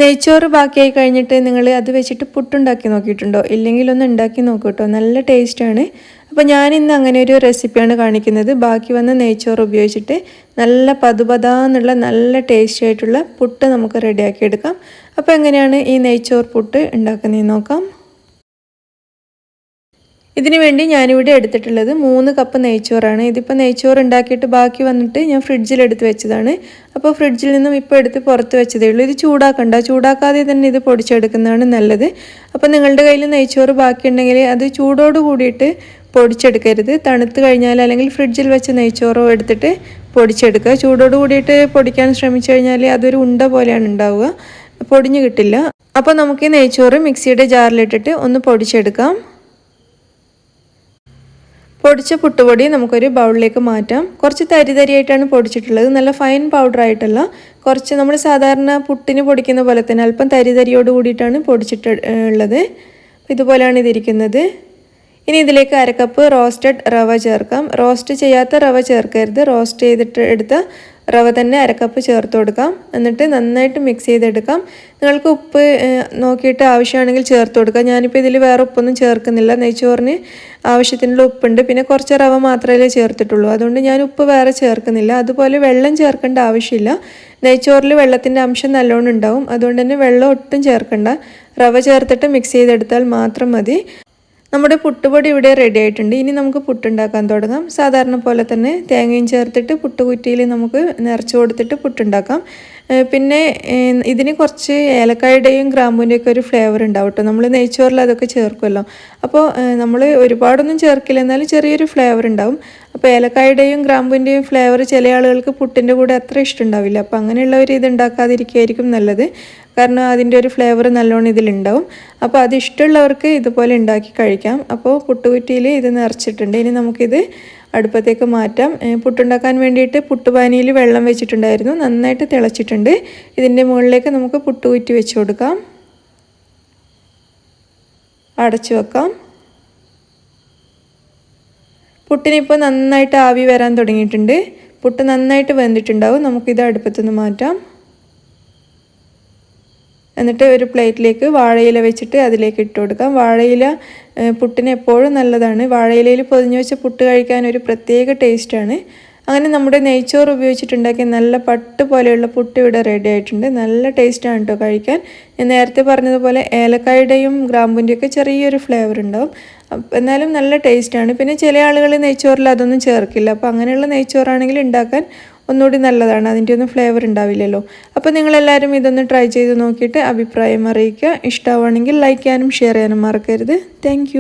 നെയ്ച്ചോറ് ബാക്കിയായി കഴിഞ്ഞിട്ട് നിങ്ങൾ അത് വെച്ചിട്ട് പുട്ടുണ്ടാക്കി നോക്കിയിട്ടുണ്ടോ? ഇല്ലെങ്കിൽ ഒന്ന് ഉണ്ടാക്കി നോക്കൂ കേട്ടോ, നല്ല ടേസ്റ്റാണ്. അപ്പോൾ ഞാനിന്ന് അങ്ങനെ ഒരു റെസിപ്പിയാണ് കാണിക്കുന്നത്. ബാക്കി വന്ന നെയ്ച്ചോറ് ഉപയോഗിച്ചിട്ട് നല്ല പതുപതാന്നുള്ള നല്ല ടേസ്റ്റി ആയിട്ടുള്ള പുട്ട് നമുക്ക് റെഡിയാക്കി എടുക്കാം. അപ്പോൾ എങ്ങനെയാണ് ഈ നെയ്ച്ചോറ് പുട്ട് ഉണ്ടാക്കുന്നതെന്ന് നോക്കാം. ഇതിനു വേണ്ടി ഞാനിവിടെ എടുത്തിട്ടുള്ളത് 3 കപ്പ് നെയ്ച്ചോറാണ്. ഇതിപ്പോൾ നെയ്ച്ചോറ് ഉണ്ടാക്കിയിട്ട് ബാക്കി വന്നിട്ട് ഞാൻ ഫ്രിഡ്ജിലെടുത്ത് വെച്ചതാണ്. അപ്പോൾ ഫ്രിഡ്ജിൽ നിന്നും ഇപ്പോൾ എടുത്ത് പുറത്ത് വെച്ചതേ ഉള്ളൂ. ഇത് ചൂടാക്കണ്ട, ചൂടാക്കാതെ തന്നെ ഇത് പൊടിച്ചെടുക്കുന്നതാണ് നല്ലത്. അപ്പോൾ നിങ്ങളുടെ കയ്യിൽ നെയ്ച്ചോറ് ബാക്കിയുണ്ടെങ്കിൽ അത് ചൂടോട് കൂടിയിട്ട് പൊടിച്ചെടുക്കരുത്. തണുത്ത് കഴിഞ്ഞാൽ അല്ലെങ്കിൽ ഫ്രിഡ്ജിൽ വെച്ച് നെയ്ച്ചോറോ എടുത്തിട്ട് പൊടിച്ചെടുക്കുക. ചൂടോട് കൂടിയിട്ട് പൊടിക്കാൻ ശ്രമിച്ചു കഴിഞ്ഞാൽ അതൊരു ഉണ്ട പോലെയാണ് ഉണ്ടാവുക, പൊടിഞ്ഞു കിട്ടില്ല. അപ്പോൾ നമുക്ക് ഈ നെയ്ച്ചോറ് മിക്സിയുടെ ജാറിലിട്ടിട്ട് ഒന്ന് പൊടിച്ചെടുക്കാം. പൊടിച്ച പുട്ടുപൊടി നമുക്കൊരു ബൗളിലേക്ക് മാറ്റാം. കുറച്ച് തരിതരിയായിട്ടാണ് പൊടിച്ചിട്ടുള്ളത്, നല്ല ഫൈൻ പൗഡർ ആയിട്ടല്ല. കുറച്ച് നമ്മൾ സാധാരണ പുട്ടിന് പൊടിക്കുന്ന പോലെ തന്നെ അല്പം തരിതരിയോട് കൂടിയിട്ടാണ് പൊടിച്ചിട്ടുള്ളത്. ഇതുപോലെയാണ് ഇതിരിക്കുന്നത്. ഇനി ഇതിലേക്ക് 1/2 കപ്പ് റോസ്റ്റഡ് റവ ചേർക്കാം. റോസ്റ്റ് ചെയ്യാത്ത റവ ചേർക്കരുത്, റോസ്റ്റ് ചെയ്തിട്ട് എടുത്ത റവ തന്നെ 1/2 കപ്പ് ചേർത്ത് കൊടുക്കാം. എന്നിട്ട് നന്നായിട്ട് മിക്സ് ചെയ്തെടുക്കാം. നിങ്ങൾക്ക് ഉപ്പ് നോക്കിയിട്ട് ആവശ്യമാണെങ്കിൽ ചേർത്ത് കൊടുക്കാം. ഞാനിപ്പോൾ ഇതിൽ വേറെ ഉപ്പൊന്നും ചേർക്കുന്നില്ല. നെയ്ച്ചോറിന് ആവശ്യത്തിനുള്ള ഉപ്പുണ്ട്, പിന്നെ കുറച്ച് റവ മാത്രമേ ചേർത്തിട്ടുള്ളൂ, അതുകൊണ്ട് ഞാൻ ഉപ്പ് വേറെ ചേർക്കുന്നില്ല. അതുപോലെ വെള്ളം ചേർക്കേണ്ട ആവശ്യമില്ല. നെയ്ച്ചോറിൽ വെള്ളത്തിൻ്റെ അംശം നല്ലോണം ഉണ്ടാവും, അതുകൊണ്ട് തന്നെ വെള്ളം ഒട്ടും ചേർക്കണ്ട. റവ ചേർത്തിട്ട് മിക്സ് ചെയ്തെടുത്താൽ മാത്രം മതി. നമ്മുടെ പുട്ടുപൊടി ഇവിടെ റെഡി ആയിട്ടുണ്ട്. ഇനി നമുക്ക് പുട്ടുണ്ടാക്കാൻ തുടങ്ങാം. സാധാരണ പോലെ തന്നെ തേങ്ങയും ചേർത്തിട്ട് പുട്ടുകുറ്റിയിൽ നമുക്ക് നിറച്ച് കൊടുത്തിട്ട് പുട്ടുണ്ടാക്കാം. പിന്നെ ഇതിന് കുറച്ച് ഏലക്കായുടെയും ഗ്രാമ്പൂൻ്റെയൊക്കെ ഒരു ഫ്ലേവർ ഉണ്ടാവും കേട്ടോ. നമ്മൾ നെയ്ച്ചോറിൽ അതൊക്കെ ചേർക്കുമല്ലോ. അപ്പോൾ നമ്മൾ ഒരുപാടൊന്നും ചേർക്കില്ല, എന്നാലും ചെറിയൊരു ഫ്ലേവർ ഉണ്ടാവും. അപ്പോൾ ഏലക്കായുടെയും ഗ്രാമ്പൂൻ്റെയും ഫ്ലേവർ ചില ആളുകൾക്ക് പുട്ടിൻ്റെ കൂടെ അത്ര ഇഷ്ടമുണ്ടാവില്ല. അപ്പോൾ അങ്ങനെയുള്ളവർ ഇത് ഉണ്ടാക്കാതിരിക്കുകയായിരിക്കും നല്ലത്, കാരണം അതിൻ്റെ ഒരു ഫ്ലേവർ നല്ലോണം ഇതിലുണ്ടാവും. അപ്പോൾ അത് ഇഷ്ടമുള്ളവർക്ക് ഇതുപോലെ ഉണ്ടാക്കി കഴിക്കാം. അപ്പോൾ പുട്ടുകുറ്റിയിൽ ഇത് നിറച്ചിട്ടുണ്ട്. ഇനി നമുക്കിത് അടുപ്പത്തേക്ക് മാറ്റാം. പുട്ടുണ്ടാക്കാൻ വേണ്ടിയിട്ട് പുട്ടുപാനിയിൽ വെള്ളം വെച്ചിട്ടുണ്ടായിരുന്നു, നന്നായിട്ട് തിളച്ചിട്ടുണ്ട്. ഇതിൻ്റെ മുകളിലേക്ക് നമുക്ക് പുട്ടുകുറ്റി വെച്ച് കൊടുക്കാം, അടച്ചു വെക്കാം. പുട്ടിനിപ്പോൾ നന്നായിട്ട് ആവി വരാൻ തുടങ്ങിയിട്ടുണ്ട്. പുട്ട് നന്നായിട്ട് വെന്തിട്ടുണ്ടാവും. നമുക്കിത് അടുപ്പത്തുനിന്ന് മാറ്റാം. എന്നിട്ട് ഒരു പ്ലേറ്റിലേക്ക് വാഴയില വെച്ചിട്ട് അതിലേക്ക് ഇട്ട് കൊടുക്കാം. വാഴയില പുട്ടിന് എപ്പോഴും നല്ലതാണ്. വാഴയിലയിൽ പൊതിഞ്ഞ് വെച്ച പുട്ട് കഴിക്കാൻ ഒരു പ്രത്യേക ടേസ്റ്റാണ്. അങ്ങനെ നമ്മുടെ നെയ്ച്ചോറ് ഉപയോഗിച്ചിട്ടുണ്ടാക്കിയ നല്ല പട്ട് പോലെയുള്ള പുട്ട് ഇവിടെ റെഡി ആയിട്ടുണ്ട്. നല്ല ടേസ്റ്റാണ് കേട്ടോ കഴിക്കാൻ. ഞാൻ നേരത്തെ പറഞ്ഞതുപോലെ ഏലക്കായുടെയും ഗ്രാമ്പൂൻ്റെയൊക്കെ ചെറിയൊരു ഫ്ലേവർ ഉണ്ടാവും, എന്നാലും നല്ല ടേസ്റ്റാണ്. പിന്നെ ചില ആളുകൾ നെയ്ച്ചോറിൽ അതൊന്നും ചേർക്കില്ല. അപ്പോൾ അങ്ങനെയുള്ള നെയ്ച്ചോറാണെങ്കിൽ ഉണ്ടാക്കാൻ ഒന്നുകൂടി നല്ലതാണ്, അതിൻ്റെ ഒന്നും ഫ്ലേവർ ഉണ്ടാവില്ലല്ലോ. അപ്പോൾ നിങ്ങളെല്ലാവരും ഇതൊന്ന് ട്രൈ ചെയ്ത് നോക്കിയിട്ട് അഭിപ്രായം അറിയിക്കുക. ഇഷ്ടമാവുകയാണെങ്കിൽ ലൈക്ക് ചെയ്യാനും ഷെയർ ചെയ്യാനും മറക്കരുത്. താങ്ക്